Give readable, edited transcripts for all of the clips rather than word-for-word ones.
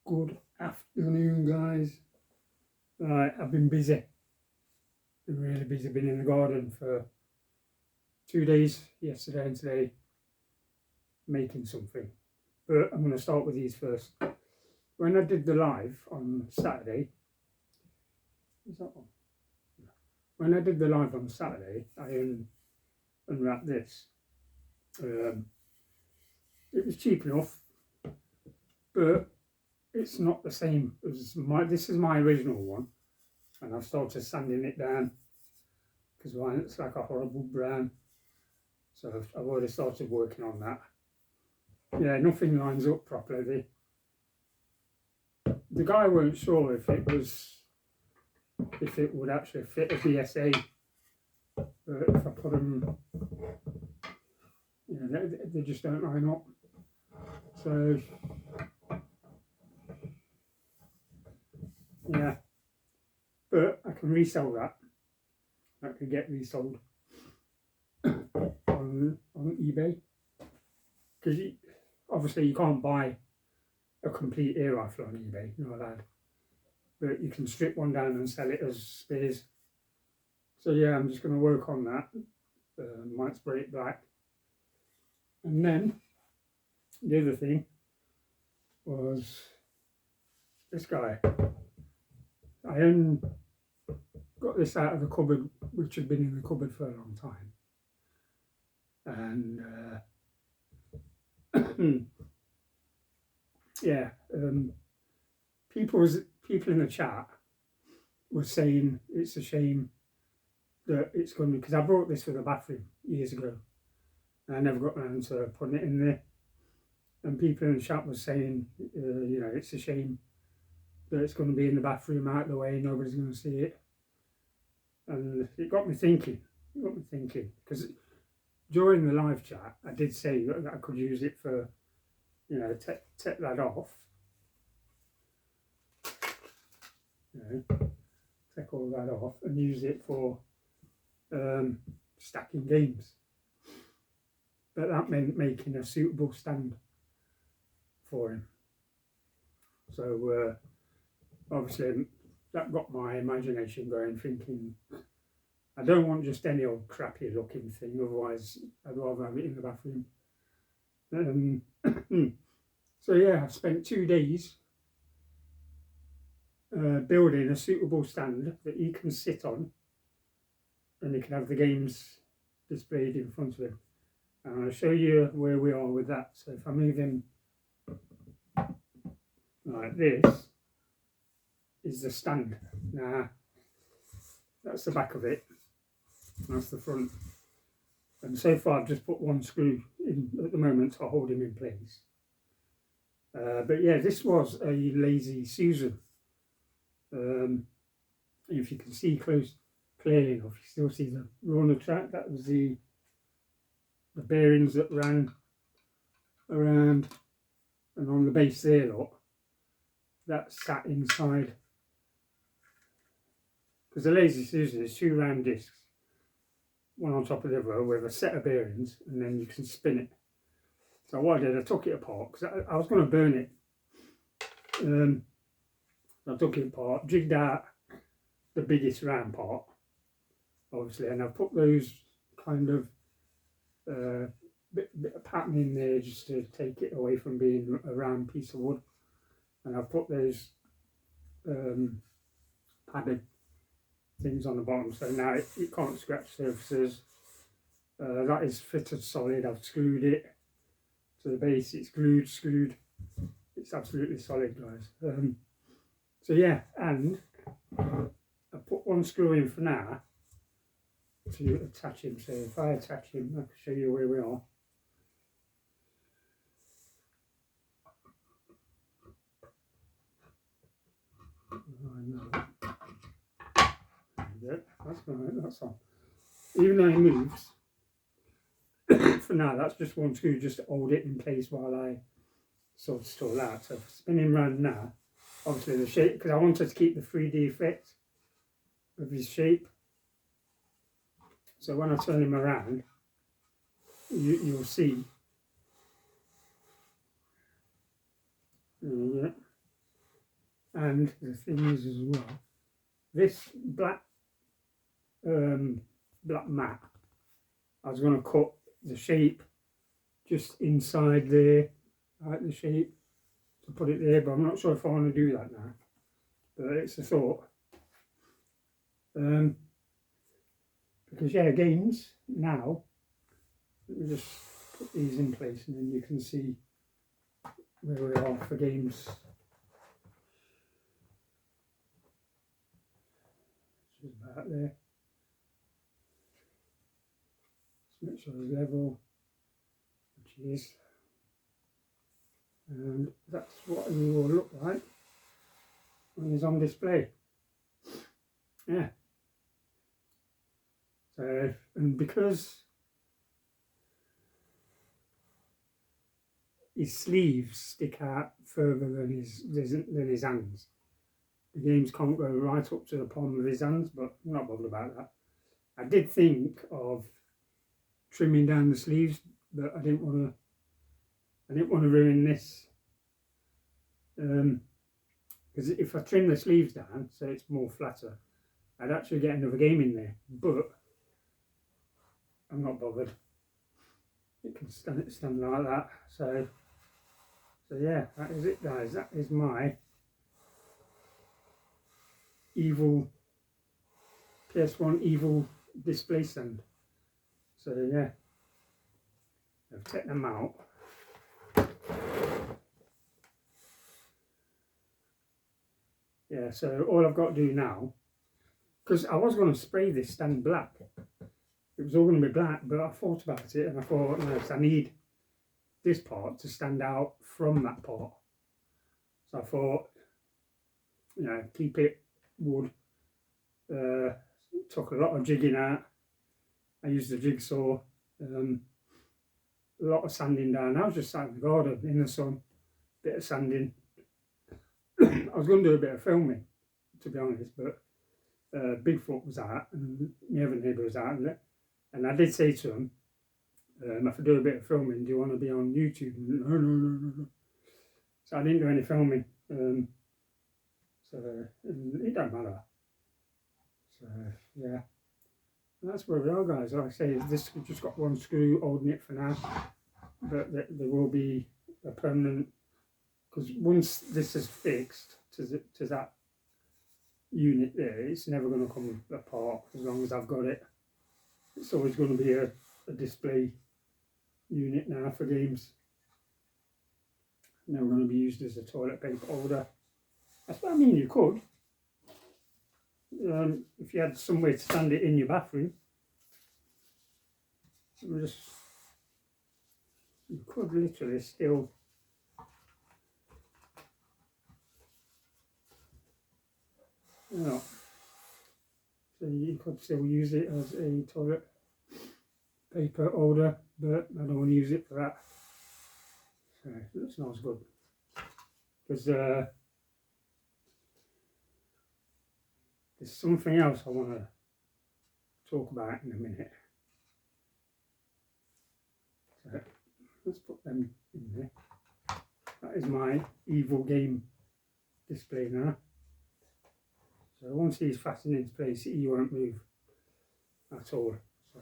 Good afternoon, guys. Right, I've been busy. Been really busy. Been in the garden for 2 days, yesterday and today, making something. But I'm going to start with these first. When I did the live on Saturday, is that one? When I did the live on Saturday, I unwrapped this. It was cheap enough, but it's not the same as this is my original one, and I've started sanding it down because it's like a horrible brown. So I've already started working on that. Yeah, nothing lines up properly. The guy weren't sure if it would actually fit a BSA. If I put them, they just don't line up. So yeah, but I can resell that. That could get resold on eBay, because obviously you can't buy a complete air rifle on eBay, you're not allowed, but you can strip one down and sell it as spares. So yeah, I'm just going to work on that. Might spray it black, and then the other thing was this guy. I got this out of the cupboard, which had been in the cupboard for a long time, and yeah, people in the chat were saying it's a shame that it's going to, because I bought this for the bathroom years ago and I never got around to putting it in there, and people in the chat were saying it's a shame that it's going to be in the bathroom out of the way, nobody's going to see it. And it got me thinking, because during the live chat I did say that I could use it for, take that off, take all that off and use it for stacking games. But that meant making a suitable stand for him. So obviously that got my imagination going, thinking I don't want just any old crappy looking thing, otherwise I'd rather have it in the bathroom. So yeah, I've spent 2 days building a suitable stand that he can sit on and he can have the games displayed in front of him. And I'll show you where we are with that. So if I move him like this, is the stand. Now that's the back of it, that's the front, and so far I've just put one screw in at the moment to hold him in place. But yeah, this was a Lazy Susan. If you can see clearly enough, you still see the runner track. That was the bearings that ran around, and on the base there, look, that sat inside. Because the Lazy Susan is 2 round discs, one on top of the other, with a set of bearings, and then you can spin it. So what I did, I took it apart, because I was going to burn it. I took it apart, jigged out the biggest round part, obviously, and I put those kind of bit of pattern in there just to take it away from being a round piece of wood. And I've put those padded things on the bottom, so now it can't scratch surfaces. That is fitted solid. I've screwed it to the base. It's screwed. It's absolutely solid, guys. So yeah, and I put one screw in for now to attach him. So if I attach him, I can show you where we are. That's right, that's on. Even though he moves, for now that's just one screw just to hold it in place while I sort of stall out. So if I spin him round now, obviously the shape, because I wanted to keep the 3D effect of his shape. So when I turn him around, you'll see. Yeah. And the thing is as well, this black black mat, I was going to cut the shape just inside there, like the shape, to put it there, but I'm not sure if I want to do that now. But it's a thought. Because yeah, games now, let me just put these in place and then you can see where we are for games. Just about there. Just make sure it's level, which is, and that's what it will look like when it's on display. Yeah. So, and because his sleeves stick out further than his hands, the games can't go right up to the palm of his hands, but I'm not bothered about that. I did think of trimming down the sleeves, but I didn't want to ruin this. Because if I trim the sleeves down so it's more flatter, I'd actually get another game in there, but I'm not bothered. It can stand like that. So yeah, that is it, guys. That is my evil ps1 evil display stand. So yeah, I've taken them out. Yeah, so all I've got to do now, because I was going to spray this stand black. It was all going to be black, but I thought about it and I thought, no, I need this part to stand out from that part. So I thought, you know, keep it wood. Took a lot of jigging out. I used the jigsaw. A lot of sanding down. I was just sat in the garden in the sun, bit of sanding. I was going to do a bit of filming, to be honest, but Bigfoot was out and my other neighbour was out, and I did say to him, if I do a bit of filming, do you want to be on YouTube? No. So I didn't do any filming. So it don't matter. So yeah, and that's where we are, guys. Like I say, this just got one screw holding it for now, but there will be a permanent, because once this is fixed to that unit there, it's never going to come apart as long as I've got it. It's always going to be a display unit now for games. Never going to be used as a toilet paper holder. That's what I mean, you could. If you had somewhere to stand it in your bathroom, you could literally still so you could still use it as a toilet paper holder, but I don't want to use it for that. So that smells good. Because there's something else I want to talk about in a minute. So let's put them in there. That is my evil game display now. So once he's fastened into place, he won't move at all. So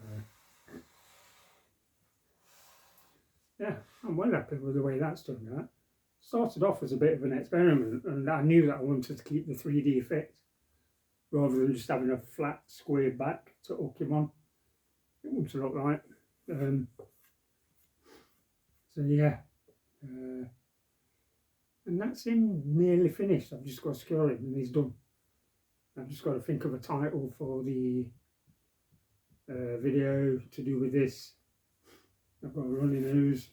yeah, I'm well happy with the way that's turned out. Started off as a bit of an experiment, and I knew that I wanted to keep the 3D effect rather than just having a flat square back to hook him on. It wants to look right. So yeah, and that's him nearly finished. I've just got to secure him and he's done. I've just got to think of a title for the video to do with this. I've got a runny nose.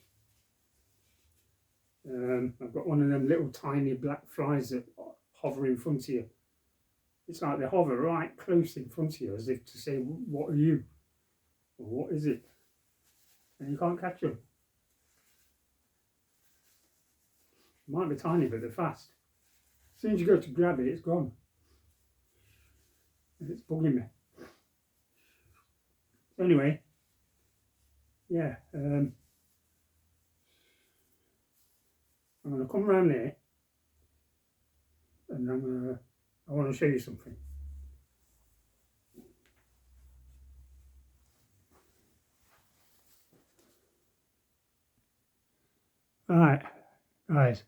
I've got one of them little tiny black flies that hover in front of you. It's like they hover right close in front of you as if to say, what are you? Or what is it? And you can't catch them. Might be tiny, but they're fast. As soon as you go to grab it, it's gone. And it's bugging me. Anyway, yeah, I'm going to come around there and I want to show you something. Right, guys,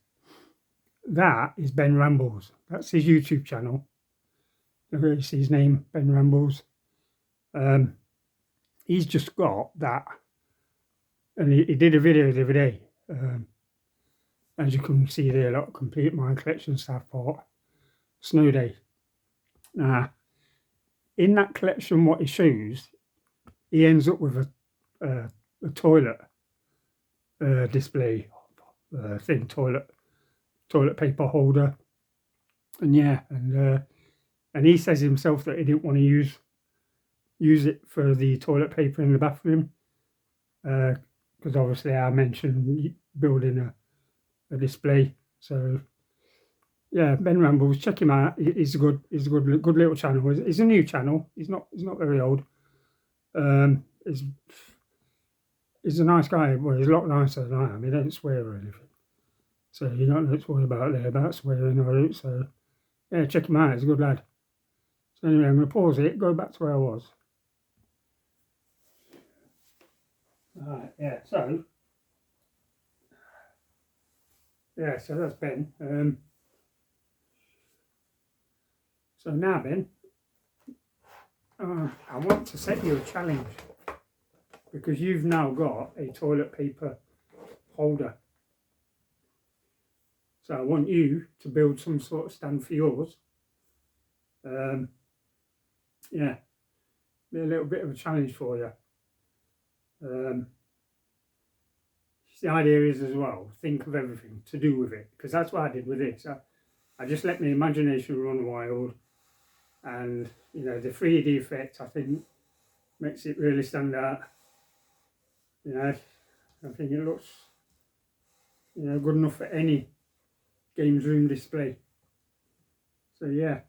that is Ben Rambles. That's his YouTube channel. It's his name, Ben Rambles. He's just got that, and he did a video the other day. As you can see there, a lot of complete my collection Southport snow day. In that collection, what he shows, he ends up with a toilet display thing, toilet paper holder, and yeah, and he says himself that he didn't want to use it for the toilet paper in the bathroom, because obviously I mentioned building a display. So yeah, Ben Rambles, check him out. He's a good little channel. He's a new channel. He's not very old. He's a nice guy. Well, he's a lot nicer than I am. He don't swear or anything, so you don't have to worry about swearing or it. So yeah, check him out. He's a good lad. So anyway, I'm going to pause it. Go back to where I was. Alright, yeah. So that's Ben. So now, Ben, I want to set you a challenge, because you've now got a toilet paper holder. So I want you to build some sort of stand for yours. Yeah, be a little bit of a challenge for you. The idea is as well, think of everything to do with it, because that's what I did with this. I just let my imagination run wild, and you know, the 3D effect I think makes it really stand out. You know, I think it looks, you know, good enough for any games room display. So yeah,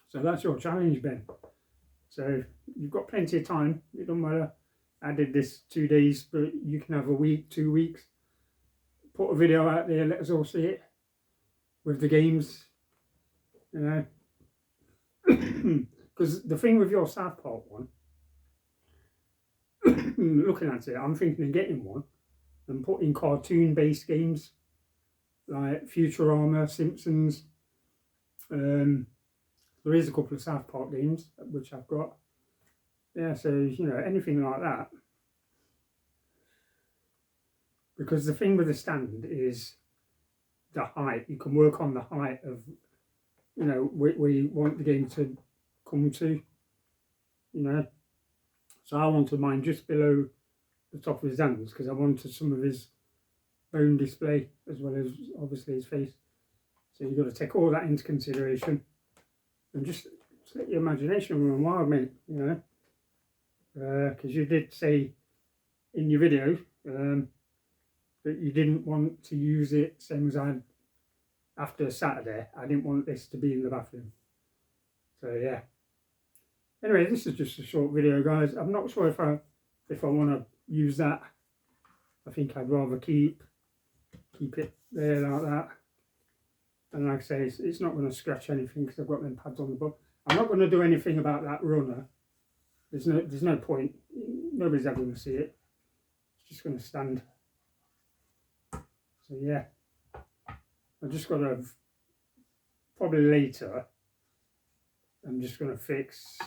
so that's your challenge, Ben. So you've got plenty of time. It doesn't matter. I did this 2 days, but you can have a week, 2 weeks. Put a video out there, let us all see it with the games, you know. Because the thing with your Southport one, looking at it, I'm thinking of getting one and putting cartoon-based games like Futurama, Simpsons. There is a couple of Southport games which I've got. Yeah, so you know, anything like that. Because the thing with the stand is the height. You can work on the height of, you know, where you want the game to come to, you know. So I wanted mine just below the top of his hands, because I wanted some of his bone display as well as obviously his face. So you've got to take all that into consideration and just let your imagination run wild, mate, you know. Because you did say in your video that you didn't want to use it, same as I, after Saturday, I didn't want this to be in the bathroom. So yeah. Anyway, this is just a short video, guys. I'm not sure if I want to use that. I think I'd rather keep it there like that. And like I say, it's not going to scratch anything because I've got them pads on the bottom. I'm not going to do anything about that runner. There's no point. Nobody's ever going to see it. It's just going to stand. So yeah, I've just got to, probably later, I'm just going to fix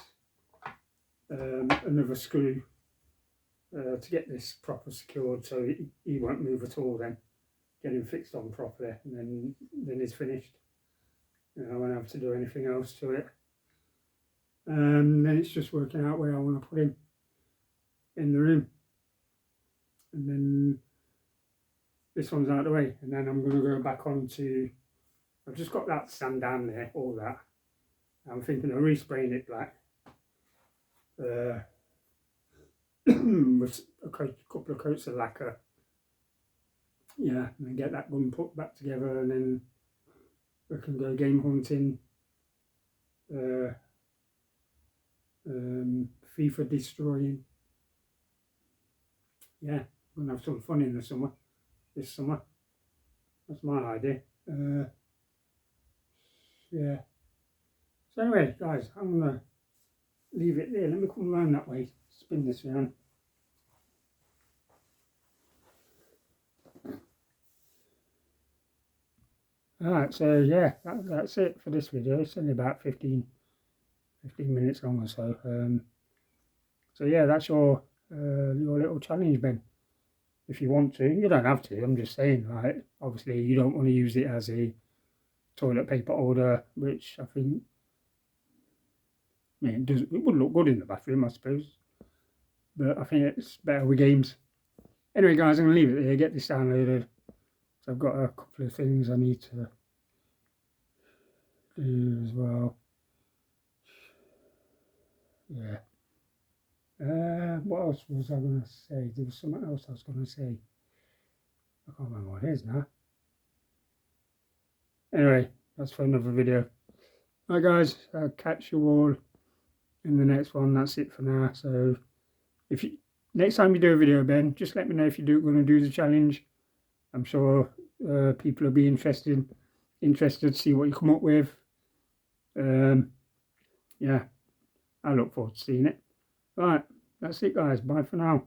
another screw to get this proper secured, so he won't move at all then. Get him fixed on properly, and then he's finished. You know, I won't have to do anything else to it. Then it's just working out where I want to put him in the room. And then this one's out of the way, and then I'm going to go back on to, I've just got that sand down there, all that. I'm thinking of respraying it black with a couple of coats of lacquer. Yeah, and then get that gun put back together, and then we can go game hunting, FIFA destroying. Yeah, we're gonna have some fun in the summer. This summer, that's my idea. Yeah. So anyway, guys, I'm going to leave it there. Let me come around that way, spin this around. Alright, so yeah, that's it for this video. It's only about 15 minutes long or so. So yeah, that's your little challenge, Ben. If you want to, you don't have to. I'm just saying, right? Obviously, you don't want to use it as a toilet paper holder, which I think, I mean, it would look good in the bathroom, I suppose. But I think it's better with games. Anyway, guys, I'm gonna leave it there. Get this downloaded. So I've got a couple of things I need to do as well. Yeah. What else was I going to say? There was something else I was going to say. I can't remember what it is now. Anyway, that's for another video. Alright guys, I'll catch you all in the next one. That's it for now. So if you next time you do a video, Ben, just let me know if you're going to do the challenge. I'm sure people will be interested to see what you come up with. Yeah, I look forward to seeing it. Right, that's it guys. Bye for now.